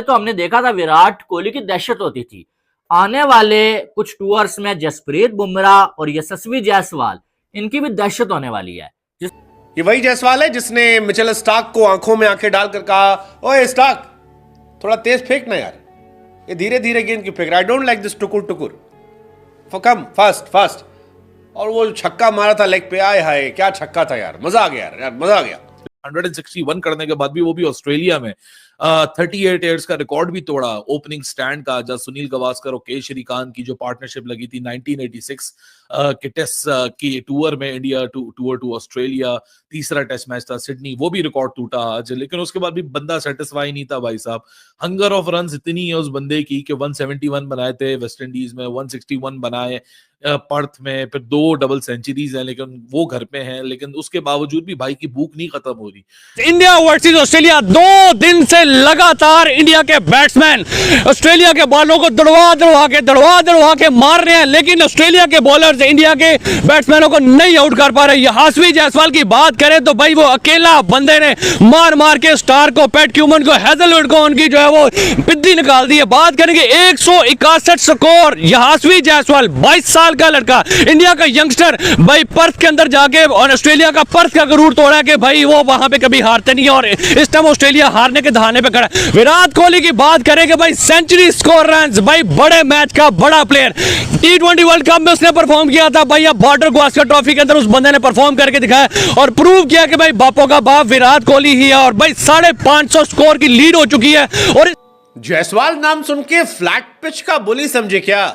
तो हमने देखा था विराट कोहली की दहशत होती थी। आने वाले कुछ टूर्स में जसप्रीत बुमराह और यशस्वी जायसवाल, इनकी भी दहशत होने वाली है। ये वही जायसवाल है जिसने मिचेल स्टार्क को आंखों में आंखें डालकर कहा, ओए स्टार्क थोड़ा तेज फेंकना यार, ये धीरे धीरे गेंद क्यों फेंक रहा है, आई डोंट लाइक दिस टुकुर टुकुर, कम फास्ट फास्ट। और वो छक्का मारा था लेग पे, आए हाय क्या छक्का था यार, मजा आ गया यार, मजा आ गया। 161 करने के बाद भी, वो भी ऑस्ट्रेलिया में 38 ईयर्स का रिकॉर्ड भी तोड़ा ओपनिंग स्टैंड का, जब सुनील गावस्कर और के श्रीकांत की जो पार्टनरशिप लगी थी 1986 के टेस्ट की टूर में, इंडिया टूर टू ऑस्ट्रेलिया, तीसरा टेस्ट मैच था सिडनी, वो भी रिकॉर्ड टूटा आज। लेकिन उसके बाद भी बंदा सेटिस्फाई नहीं था भाई साहब। हंगर ऑफ रन्स इतनी है उस बंदे की कि 171 बनाए थे वेस्ट इंडीज में, 161 बनाए पर्थ में, फिर 2 डबल सेंचुरीज हैं, लेकिन वो घर पे हैं, लेकिन उसके बावजूद भी भाई की भूख नहीं खत्म हो रही। इंडिया वर्सेस ऑस्ट्रेलिया, 2 दिन से लगातार इंडिया के बैट्समैन ऑस्ट्रेलिया के बॉलों को दड़वा के मार रहे हैं, लेकिन ऑस्ट्रेलिया के बॉलर्स इंडिया के बैट्समैनों को नहीं आउट कर पा रहे। यशस्वी जायसवाल की बात करें तो भाई वो अकेला बंदे ने मार के स्टार को, पैट क्यूमन को, हेजलवुड को उनकी जो है वो पिद्दी निकाल दी है। बात करेंगे 161 स्कोर, यशस्वी जायसवाल 22 साल का लड़का, इंडिया का यंगस्टर भाई पर्थ के अंदर जाके और ऑस्ट्रेलिया का पर्थ का गरूर तोड़ा कि भाई वो वहां पे कभी हारते नहीं है, और इस टाइम ऑस्ट्रेलिया हारने के दहाने पे खड़ा। विराट कोहली की बात करें कि भाई सेंचुरी स्कोर रन्स, भाई बड़े मैच का बड़ा प्लेयर, T20 वर्ल्ड कप में उसने परफॉर्म किया था भाई, अब बॉर्डर गावस्कर ट्रॉफी के अंदर उस बंदे ने परफॉर्म करके दिखाया और प्रूव किया कि भाई बापों का बाप विराट कोहली ही है, और भाई 550 स्कोर की लीड हो चुकी है। और जायसवाल नाम सुन के फ्लैट पिच का बुली समझे क्या?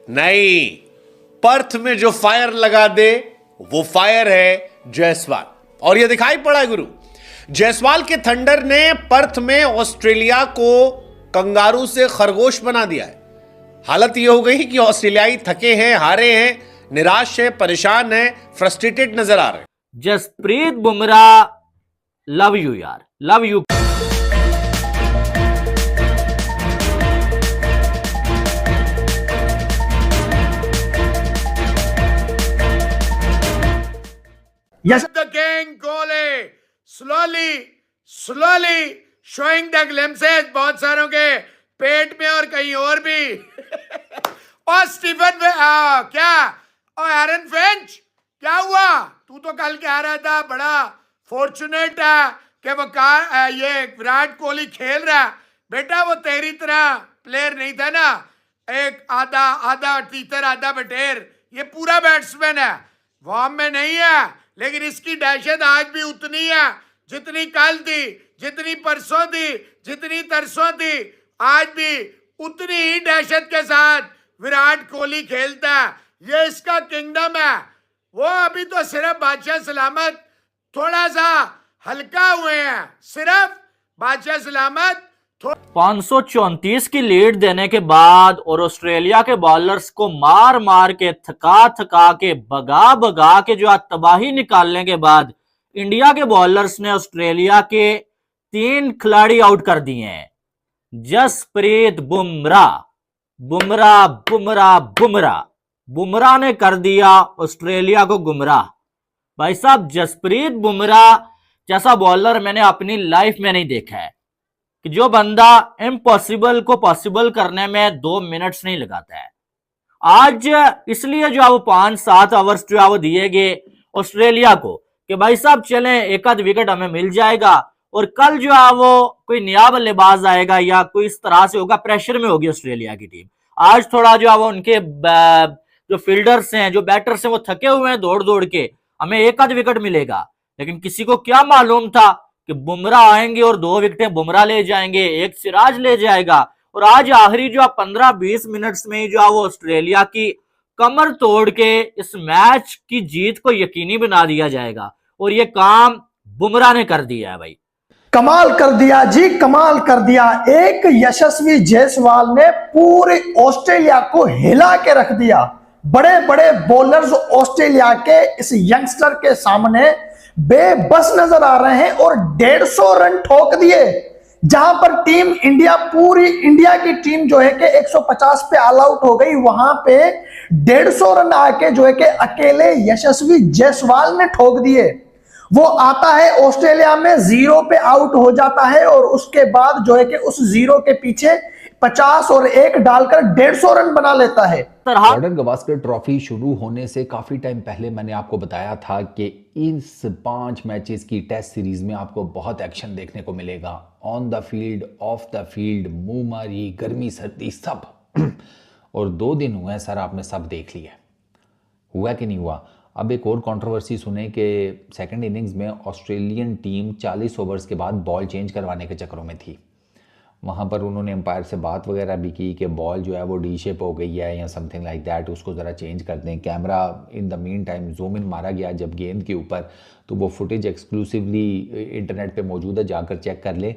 नहीं, पर्थ में जो फायर लगा दे वो फायर है जायसवाल, और ये दिखाई पड़ा है गुरु। जायसवाल के थंडर ने पर्थ में ऑस्ट्रेलिया को कंगारू से खरगोश बना दिया है। हालत ये हो गई कि ऑस्ट्रेलियाई थके हैं, हारे हैं, निराश है, परेशान है, फ्रस्ट्रेटेड नजर आ रहे हैं। जसप्रीत बुमराह, लव यू यार, love you. Yes, the king Kohli slowly showing the glimpses, बहुत सारों के पेट में और कहीं और भी। और स्टीफन क्या, और एरन फिंच क्या हुआ? तू तो कल कह रहा था बड़ा फॉर्चुनेट है कि वो ये विराट कोहली खेल रहा है। बेटा वो तेरी तरह प्लेयर नहीं था ना, एक आधा तीतर आधा बटेर, ये पूरा बैट्समैन है, फॉर्म में नहीं है, लेकिन इसकी दहशत आज भी उतनी है जितनी कल थी, जितनी परसों थी, जितनी तरसों थी, आज भी उतनी ही दहशत के साथ विराट कोहली खेलता है। ये इसका किंगडम है। वो अभी तो सिर्फ बादशाह सलामत थोड़ा सा हल्का हुए हैं, सिर्फ बादशाह सलामत 534 की लीड देने के बाद और ऑस्ट्रेलिया के बॉलर्स को मार के थका के भगा के जो तबाही निकालने के बाद इंडिया के बॉलर्स ने ऑस्ट्रेलिया के 3 खिलाड़ी आउट कर दिए हैं। जसप्रीत बुमराह ने कर दिया ऑस्ट्रेलिया को गुमराह। भाई साहब, जसप्रीत बुमराह जैसा बॉलर मैंने अपनी लाइफ में नहीं देखा है, कि जो बंदा इम्पॉसिबल को पॉसिबल करने में 2 मिनट्स नहीं लगाता है। आज इसलिए जो है वो 5-7 आवर्स जो है वो दिए गए ऑस्ट्रेलिया को कि भाई साहब चलें, एक आध विकेट हमें मिल जाएगा, और कल जो है वो कोई नया बल्लेबाज आएगा या कोई इस तरह से होगा, प्रेशर में होगी ऑस्ट्रेलिया की टीम। आज थोड़ा जो है वो उनके जो फील्डर्स हैं, जो बैटर्स हैं, वो थके हुए हैं दौड़ के, हमें एक आध विकेट मिलेगा। लेकिन किसी को क्या मालूम था कि बुमराह आएंगे और 2 विकेटें बुमराह ले जाएंगे, 1 सिराज ले जाएगा, और आज आखिरी जो 15-20 मिनट्स में ही जो है वो ऑस्ट्रेलिया की कमर तोड़ के इस मैच की जीत को यकीनी बना दिया जाएगा, और ये काम बुमराह ने कर दिया है। भाई कमाल कर दिया जी, कमाल कर दिया। एक यशस्वी जायसवाल ने पूरे ऑस्ट्रेलिया को हिला के रख दिया। बड़े बड़े बॉलर्स ऑस्ट्रेलिया के इस यंगस्टर के सामने बेबस नजर आ रहे हैं और 150 रन ठोक दिए, जहां पर टीम इंडिया, पूरी इंडिया की टीम जो है कि 150 पे ऑल आउट हो गई, वहां पे 150 रन आके जो है कि अकेले यशस्वी जायसवाल ने ठोक दिए। वो आता है ऑस्ट्रेलिया में 0 पे आउट हो जाता है और उसके बाद जो है कि उस 0 के पीछे 50 और 1 डालकर 150 रन बना लेता है। बॉर्डर गावस्कर ट्रॉफी शुरू होने से काफ़ी टाइम पहले मैंने आपको बताया था कि इस 5 मैचेस की टेस्ट सीरीज में आपको बहुत एक्शन देखने को मिलेगा, on the field, off the field, मुंहमारी, गर्मी सर्दी सब। और 2 दिन हुए हैं सर, आपने सब देख लिया, हुआ कि नहीं हुआ। अब एक और कंट्रोवर्सी सुने कि सेकंड इनिंग्स में ऑस्ट्रेलियन टीम 40 ओवर्स के बाद बॉल चेंज करवाने के चक्करों में थी। वहाँ पर उन्होंने एम्पायर से बात वगैरह भी की कि बॉल जो है वो डी शेप हो गई है या समथिंग लाइक दैट, उसको ज़रा चेंज कर दें। Camera in the mean time zoom in मारा गया जब गेंद के ऊपर, तो वो फुटेज एक्सक्लूसिवली इंटरनेट पे मौजूद है, जाकर चेक कर ले।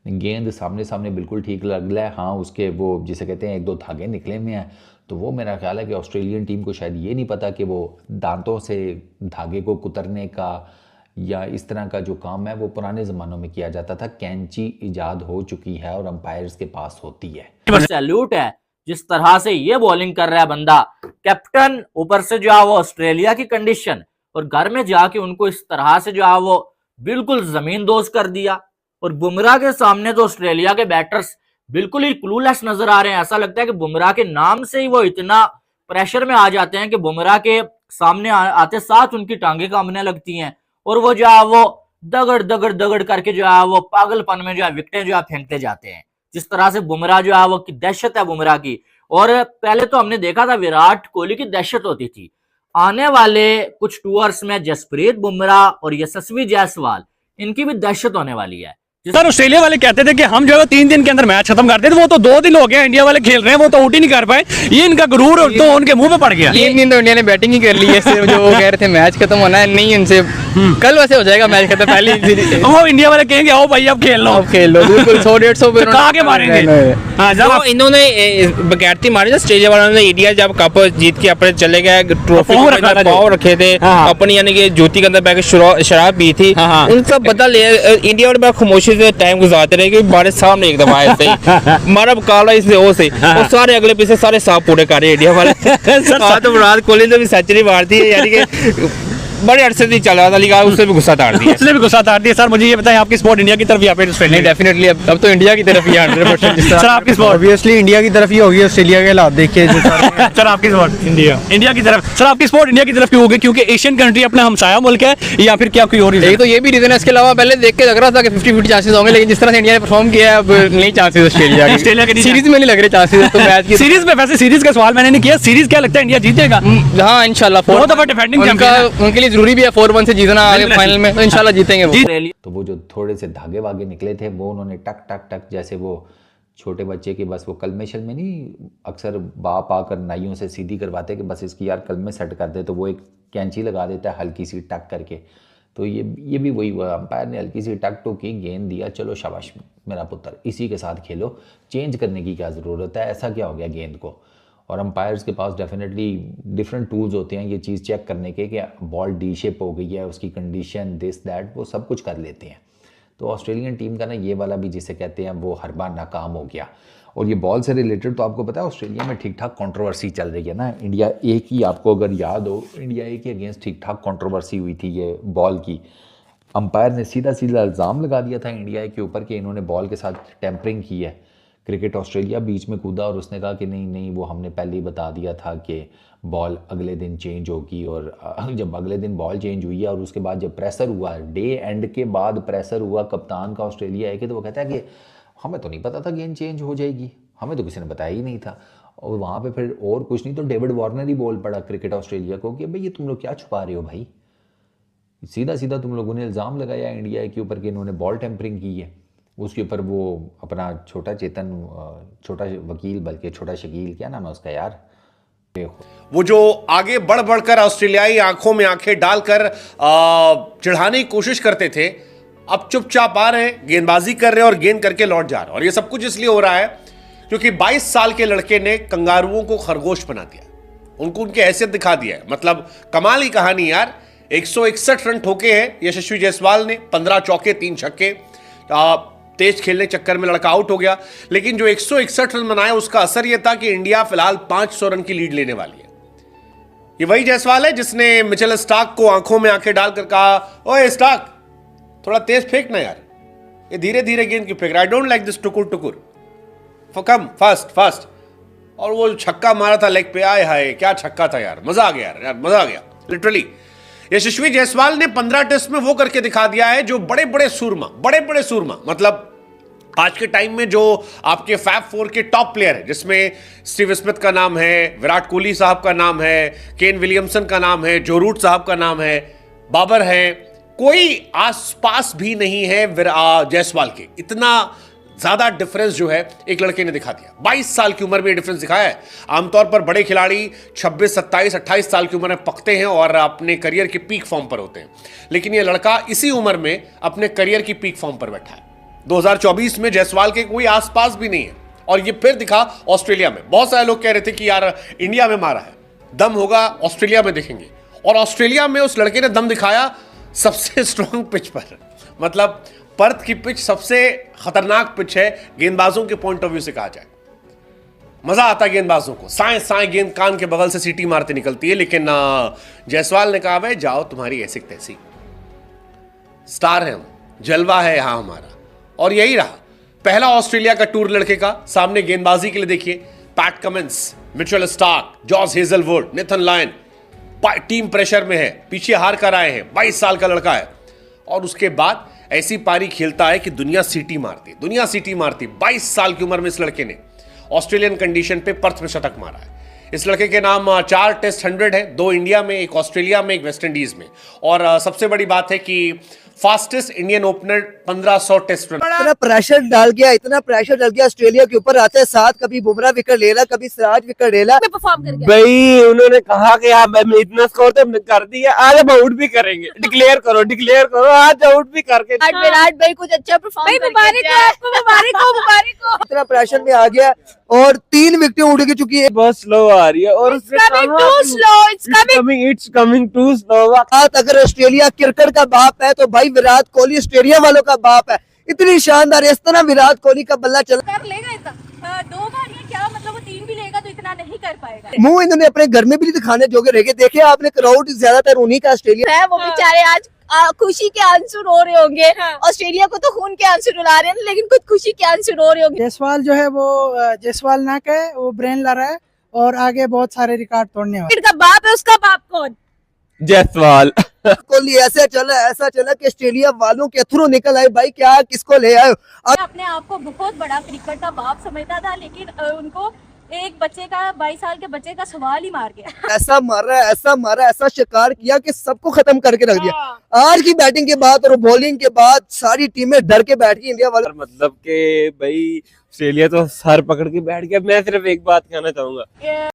गेंद सामने सामने बिल्कुल ठीक लग रहा है। हाँ, उसके वो जिसे कहते हैं 1-2 धागे निकले हुए हैं। तो वो मेरा ख्याल है कि ऑस्ट्रेलियन टीम को शायद ये नहीं पता कि वो दांतों से धागे को कुतरने का या इस तरह का जो काम है वो पुराने ज़मानों में किया जाता था। कैंची इजाद हो चुकी है और अंपायर्स के पास होती है। सैल्यूट है जिस तरह से ये बॉलिंग कर रहा है बंदा, कैप्टन, ऊपर से जो है वो ऑस्ट्रेलिया की कंडीशन, और घर में जाके उनको इस तरह से जो है वो बिल्कुल जमीन दोज कर दिया। और बुमराह के सामने तो ऑस्ट्रेलिया के बैटर्स बिल्कुल ही क्लूलेस नजर आ रहे हैं। ऐसा लगता है कि बुमराह के नाम से ही वो इतना प्रेशर में आ जाते हैं कि बुमराह के सामने आते साथ उनकी टांगे कांपने लगती हैं और वो जो है वो दगड़ दगड़ दगड़ करके जो है वो पागलपन में जो है विकेटें जो है फेंकते जाते हैं। जिस तरह से बुमराह जो है वो की दहशत है बुमराह की। और पहले तो हमने देखा था विराट कोहली की दहशत होती थी, आने वाले कुछ टूर्स में जसप्रीत बुमराह और यशस्वी जायसवाल, इनकी भी दहशत होने वाली है। सर ऑस्ट्रेलिया वाले कहते थे कि हम जो है 3 दिन के अंदर मैच खत्म करते थे, वो तो 2 दिन हो गया इंडिया वाले खेल रहे हैं, वो तो आउट ही नहीं कर पाए। ये इनका गुरूर तो उनके मुंह पे पड़ गया। 3 दिन तो इंडिया ने बैटिंग ही कर ली है, सिर्फ जो वो कह रहे थे मैच खत्म होना है, नहीं उनसे कल वैसे हो जाएगा मैच खत्म। पहले वो इंडिया वाले कहेंगे आओ भाई अब खेल लो, अब खेल लो, बिल्कुल 100-150 कहा के मारेंगे। तो इन्होंने बगैरती मारी ना ऑस्ट्रेलिया वालों ने। इंडिया जब कप जीत के अपने चले गए, ट्रॉफी पाँव रखे थे अपनी, यानी कि ज्योति के अंदर बैठ शराब पी थी, उनका बदल इंडिया वाले बड़ा खामोशी से टाइम गुजारते रहे कि हमारे सामने एक दफा ऐसे ही मारा काला इसने वो से, और सारे अगले पीछे सारे साफ पूरे कर रहे इंडिया वाले। तो विराट कोहली ने भी सेंचुरी मार दी है, यानी कि बड़े अरसे से चल रहा था लीग, उससे भी गुस्सा ताड़ दिया। उसने भी गुस्सा ताड़ दिया। सर मुझे ये बताएं, आपकी स्पोर्ट इंडिया की तरफ या फिर ऑस्ट्रेलिया? डेफिनेटली अब तो इंडिया की तरफ ही 100%। सर आपकी स्पोर्ट ऑब्वियसली इंडिया की तरफ ही होगी, ऑस्ट्रेलिया के हालात देखिए। सर आपकी स्पोर्ट इंडिया की तरफ। सर आपकी स्पोर्ट इंडिया की तरफ क्यों होगी? क्योंकि एशियन कंट्री अपना हमसाया मुल्क है या फिर क्या कोई और रीजन? एक तो ये भी रीजन है, इसके अलावा पहले देख के लग रहा था कि 50-50 चांसेस होंगे, लेकिन जिस तरह से इंडिया ने परफॉर्म किया है अब नहीं चांसेस ऑस्ट्रेलिया के सीरीज में नहीं लग रहे चांसेस। तो मैच की सीरीज में, वैसे सीरीज का सवाल मैंने नहीं किया, सीरीज क्या लगता है इंडिया जीतेगा? हाँ इंशाल्लाह, बहुत दफा डिफेंडिंग चैंपियन, उनके लिए जरूरी भी है 4-1 से जीतना आगे फाइनल में, तो इंशाल्लाह जीतेंगे वो। तो वो जो थोड़े से धागे वागे निकले थे वो उन्होंने टक टक टक, जैसे वो छोटे बच्चे की बस वो कलमे शलमे नहीं अक्सर बाप आकर नाइयों से सीधी करवाते कि बस इसकी यार कलमे सेट कर दे, तो वो एक कैंची लगा देता है हल्की सी टक करके। तो ये भी वही हुआ, अंपायर ने हल्की सी टक टू की, गेंद दिया, चलो शाबाश मेरा पुत्र, इसी के साथ खेलो, चेंज करने की क्या ज़रूरत है, ऐसा क्या हो गया गेंद को। और अंपायर्स के पास डेफिनेटली डिफरेंट टूल्स होते हैं ये चीज़ चेक करने के कि बॉल डी शेप हो गई है, उसकी कंडीशन, दिस दैट, वो सब कुछ कर लेते हैं। तो ऑस्ट्रेलियन टीम का ना ये वाला भी जिसे कहते हैं वो हर बार नाकाम हो गया। और ये बॉल से रिलेटेड तो आपको पता है ऑस्ट्रेलिया में ठीक ठाक कंट्रोवर्सी चल रही है ना। इंडिया ए की, आपको अगर याद हो, इंडिया ए के अगेंस्ट ठीक ठाक कंट्रोवर्सी हुई थी ये बॉल की। अंपायर ने सीधा सीधा इल्ज़ाम लगा दिया था इंडिया ए के ऊपर कि इन्होंने बॉल के साथ टेम्परिंग की है। क्रिकेट ऑस्ट्रेलिया बीच में कूदा और उसने कहा कि नहीं वो हमने पहले ही बता दिया था कि बॉल अगले दिन चेंज होगी। और जब अगले दिन बॉल चेंज हुई है और उसके बाद जब प्रेशर हुआ, डे एंड के बाद प्रेशर हुआ कप्तान का ऑस्ट्रेलिया है कि, तो वो कहता है कि हमें तो नहीं पता था गेंद चेंज हो जाएगी, हमें तो किसी ने बताया ही नहीं था। और वहाँ पे फिर और कुछ नहीं तो डेविड वार्नर ही बोल पड़ा क्रिकेट ऑस्ट्रेलिया को कि भाई ये तुम लोग क्या छुपा रहे हो भाई, सीधा सीधा तुम लोगों ने इल्ज़ाम लगाया इंडिया के ऊपर कि इन्होंने बॉल टेम्परिंग की है। उसके ऊपर वो अपना छोटा वकील, बल्कि छोटा शकील, क्या नाम है उसका यार, वो जो आगे बढ़ बढ़कर ऑस्ट्रेलियाई आंखों में आंखें डालकर चिढ़ाने की कोशिश करते थे, अब चुपचाप आ रहे हैं, गेंदबाजी कर रहे हैं और गेंद करके लौट जा रहे हैं। और ये सब कुछ इसलिए हो रहा है क्योंकि 22 साल के लड़के ने कंगारुओं को खरगोश बना दिया, उनको उनकी हैसियत दिखा दिया है। मतलब कमाल की कहानी यार। 161 रन ठोके हैं यशस्वी जायसवाल ने, 15 चौके 3 छक्के। तेज खेलने चक्कर में लड़का आउट हो गया, लेकिन जो 161 रन बनाए उसका असर यह था कि इंडिया फिलहाल 500 रन की लीड लेने वाली है। ये वही जायसवाल है जिसने मिचेल स्टार्क को आंखों में आंखें डालकर कहा, ओए स्टार्क थोड़ा तेज फेंक ना यार, ये धीरे धीरे गेंद क्यों फेंक रहा, आई डोंट लाइक दिस टुकुर टुकुर, कम फास्ट फास्ट। और वो छक्का मारा था लेग पे, आए हाय क्या छक्का था यार, मजा आ गया यार, मजा आ गया लिटरली। यशस्वी जायसवाल ने 15 टेस्ट में वो करके दिखा दिया है जो बड़े बड़े सूरमा मतलब आज के टाइम में जो आपके फैब 4 के टॉप प्लेयर है, जिसमें स्टीव स्मिथ का नाम है, विराट कोहली साहब का नाम है, केन विलियमसन का नाम है, जो रूट साहब का नाम है, बाबर है, कोई आसपास भी नहीं है जायसवाल के। इतना ज्यादा डिफरेंस जो है एक लड़के ने दिखा दिया। 22 साल की उम्र में डिफरेंस दिखाया है। आमतौर पर बड़े खिलाड़ी 26, 27, 28 साल की उम्र में पकते हैं और अपने करियर के पीक फॉर्म पर होते हैं, लेकिन यह लड़का इसी उम्र में अपने करियर की पीक फॉर्म पर बैठा है। 2024 में जायसवाल के कोई आसपास भी नहीं है और ये फिर दिखा ऑस्ट्रेलिया में। बहुत सारे लोग कह रहे थे कि यार इंडिया में मारा है, दम होगा ऑस्ट्रेलिया में देखेंगे, और ऑस्ट्रेलिया में उस लड़के ने दम दिखाया सबसे स्ट्रॉन्ग पिच पर। मतलब पर्थ की पिच सबसे खतरनाक पिच है गेंदबाजों के पॉइंट ऑफ व्यू से कहा जाए। मजा आता है गेंदबाजों को, साए साए गेंद कान के बगल से सीटी मारते निकलती है, लेकिन जायसवाल ने कहा भाई जाओ तुम्हारी ऐसी तैसी, स्टार है हम, जलवा है यहां हमारा। और यही रहा पहला ऑस्ट्रेलिया का टूर लड़के का। सामने गेंदबाजी के लिए देखिए PAT Cummins, Mitchell Starc, Josh Hazlewood, Nathan Lyon, team pressure में है, पीछे हार कर आए हैं, 22 साल का लड़का है, और उसके बाद ऐसी पारी खेलता है कि दुनिया सीटी मारती, 22 साल की उम्र में इस लड़के ने ऑस्ट्रेलियन कंडीशन पे पर्थ में शतक मारा है। इस लड़के के नाम 4 टेस्ट 100 है, 2 इंडिया में, 1 ऑस्ट्रेलिया में, 1 वेस्ट इंडीज में, और सबसे बड़ी बात है कि fastest Indian opener 1500 test run. इतना प्रेशर डाल गया ऑस्ट्रेलिया के ऊपर, आते साथ कभी बुमराह विकेट ले रहा, कभी सिराज विकेट ले रहा, भाई उन्होंने कहा कि आप इतना स्कोर तो हमने कर दिया, आज हम आउट भी करेंगे, डिक्लेयर करो आज आउट भी करके। विराट भाई कुछ अच्छा परफॉर्म मुबारक हो। इतना प्रेशर में आ गया और 3 विकेटें उड़ के चुकी है, बहुत स्लो आ रही है और इट्स कमिंग टू स्लो। अगर ऑस्ट्रेलिया क्रिकेट का बाप है तो भाई विराट कोहली ऑस्ट्रेलिया वालों का बाप है। इतनी शानदार, इस तरह विराट कोहली का बल्ला चल कर लेगा इतना 2 बार, ये क्या मतलब वो 3 भी लेगा तो इतना नहीं कर पाएगा। मुंह इन्होंने अपने घर में भी दिखाने जोगे रह गए। देखिए आपने क्राउड ज्यादातर उन्हीं का ऑस्ट्रेलिया है, वो बेचारे आज खुशी के आंसू रो रहे होंगे। ऑस्ट्रेलिया को तो खून के आंसू रुला रहे हैं, लेकिन कुछ खुशी के आंसू रो रहे होंगे। जायसवाल जो है वो जायसवाल ना कहे, वो ब्रेन ला रहा है और आगे बहुत सारे रिकॉर्ड तोड़ने वाला। का बाप है, उसका बाप कौन? जायसवाल। कोहली ऐसा चला कि ऑस्ट्रेलिया वालों के थ्रू निकल आए। भाई क्या किसको ले आए? अपने आप को बहुत बड़ा क्रिकेट का बाप समझता था, लेकिन उनको एक बच्चे का 22 साल के बच्चे का सवाल ही मार गया। ऐसा मारा, ऐसा शिकार किया कि सबको खत्म करके रख दिया। आज की बैटिंग के बाद और बॉलिंग के बाद सारी टीमें डर के बैठ गई इंडिया वाले। मतलब के भाई ऑस्ट्रेलिया तो सर पकड़ के बैठ गया। मैं सिर्फ एक बात कहना चाहूंगा,